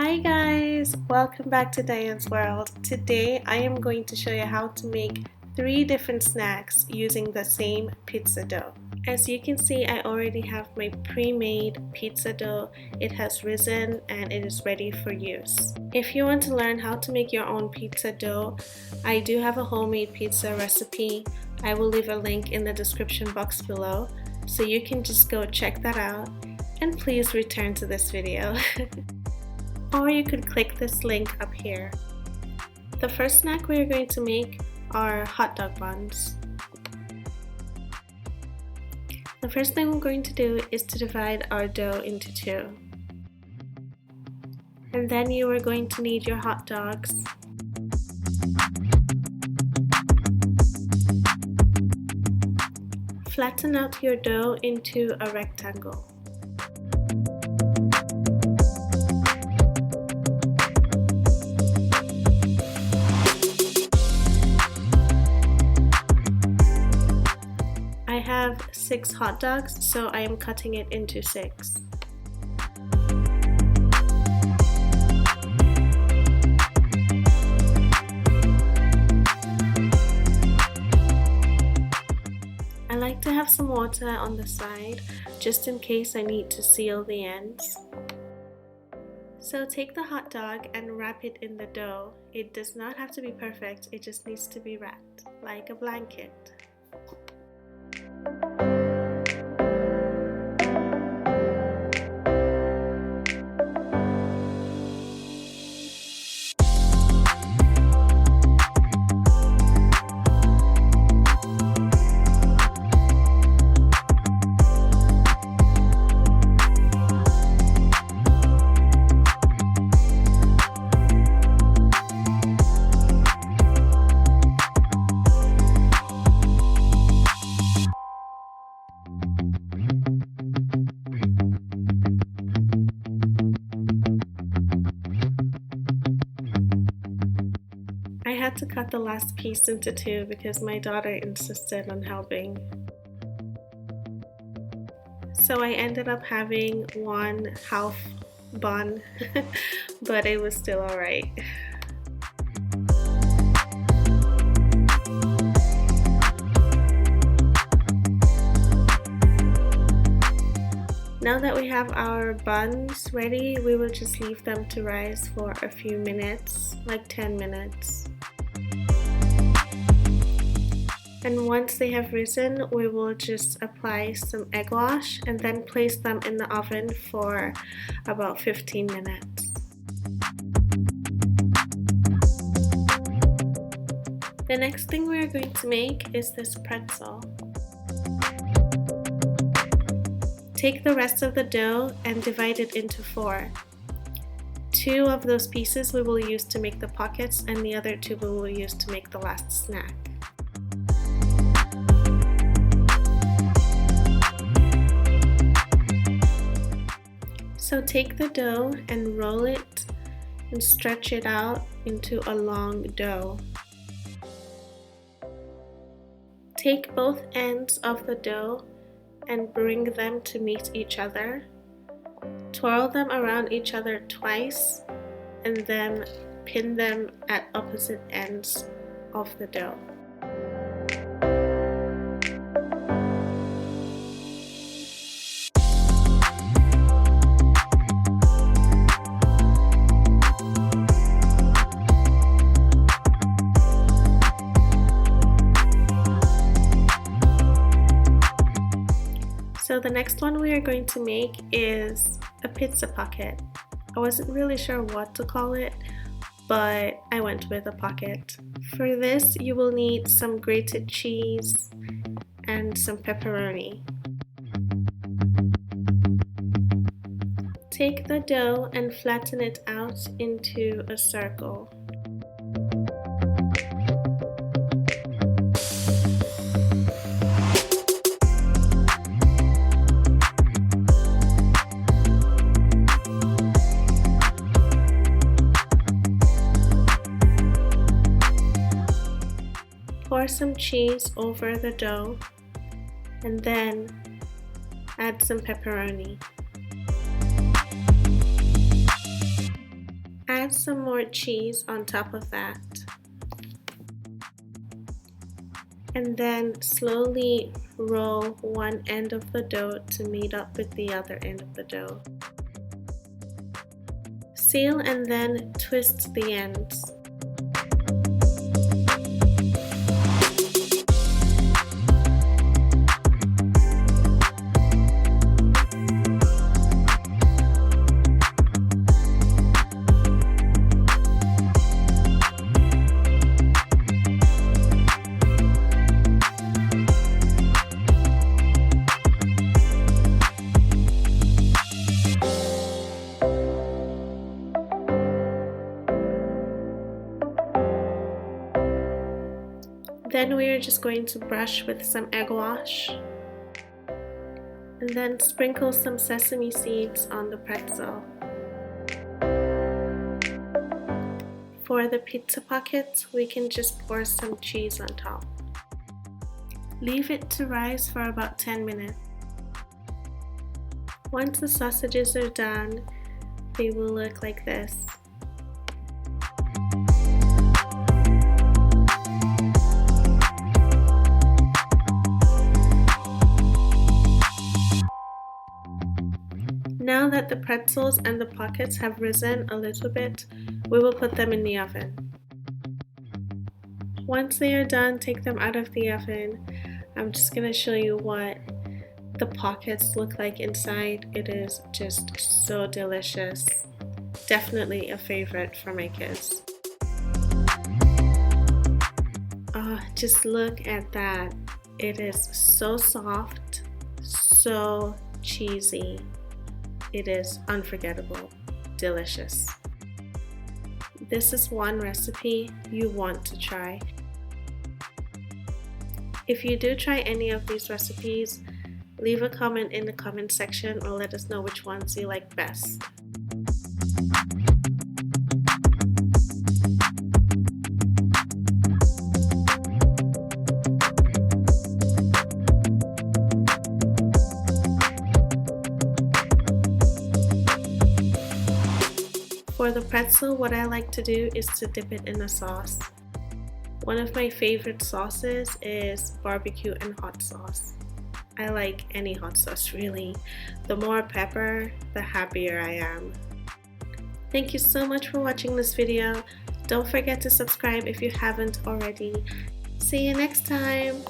Hi guys, welcome back to Diane's World. Today I am going to show you how to make 3 different snacks using the same pizza dough. As you can see, I already have my pre-made pizza dough. It has risen and it is ready for use. If you want to learn how to make your own pizza dough, I do have a homemade pizza recipe. I will leave a link in the description box below, so you can just go check that out and please return to this video. Or you could click this link up here. The first snack we are going to make are hot dog buns. The first thing we're going to do is to divide our dough into 2. And then you are going to need your hot dogs. Flatten out your dough into a rectangle. I have 6 hot dogs, so I am cutting it into 6. I like to have some water on the side, just in case I need to seal the ends. So take the hot dog and wrap it in the dough. It does not have to be perfect, it just needs to be wrapped, like a blanket. I had to cut the last piece into 2 because my daughter insisted on helping. So I ended up having 1 half bun, but it was still alright. Now that we have our buns ready, we will just leave them to rise for a few minutes, like 10 minutes. And once they have risen, we will just apply some egg wash and then place them in the oven for about 15 minutes. The next thing we are going to make is this pretzel. Take the rest of the dough and divide it into 4. 2 of those pieces we will use to make the pockets, and the other 2 we will use to make the last snack. So take the dough and roll it and stretch it out into a long dough. Take both ends of the dough and bring them to meet each other. Twirl them around each other twice and then pin them at opposite ends of the dough. So the next one we are going to make is a pizza pocket. I wasn't really sure what to call it, but I went with a pocket. For this, you will need some grated cheese and some pepperoni. Take the dough and flatten it out into a circle. Pour some cheese over the dough and then add some pepperoni. Add some more cheese on top of that. And then slowly roll one end of the dough to meet up with the other end of the dough. Seal and then twist the ends. Then we are just going to brush with some egg wash and then sprinkle some sesame seeds on the pretzel. For the pizza pockets, we can just pour some cheese on top. Leave it to rise for about 10 minutes. Once the sausages are done, they will look like this. Now that the pretzels and the pockets have risen a little bit, we will put them in the oven. Once they are done, take them out of the oven. I'm just going to show you what the pockets look like inside. It is just so delicious. Definitely a favorite for my kids. Oh, just look at that. It is so soft, so cheesy. It is unforgettable, delicious. This is one recipe you want to try. If you do try any of these recipes, leave a comment in the comment section or let us know which ones you like best. For the pretzel, what I like to do is to dip it in a sauce. One of my favorite sauces is barbecue and hot sauce. I like any hot sauce really. The more pepper, the happier I am. Thank you so much for watching this video. Don't forget to subscribe if you haven't already. See you next time!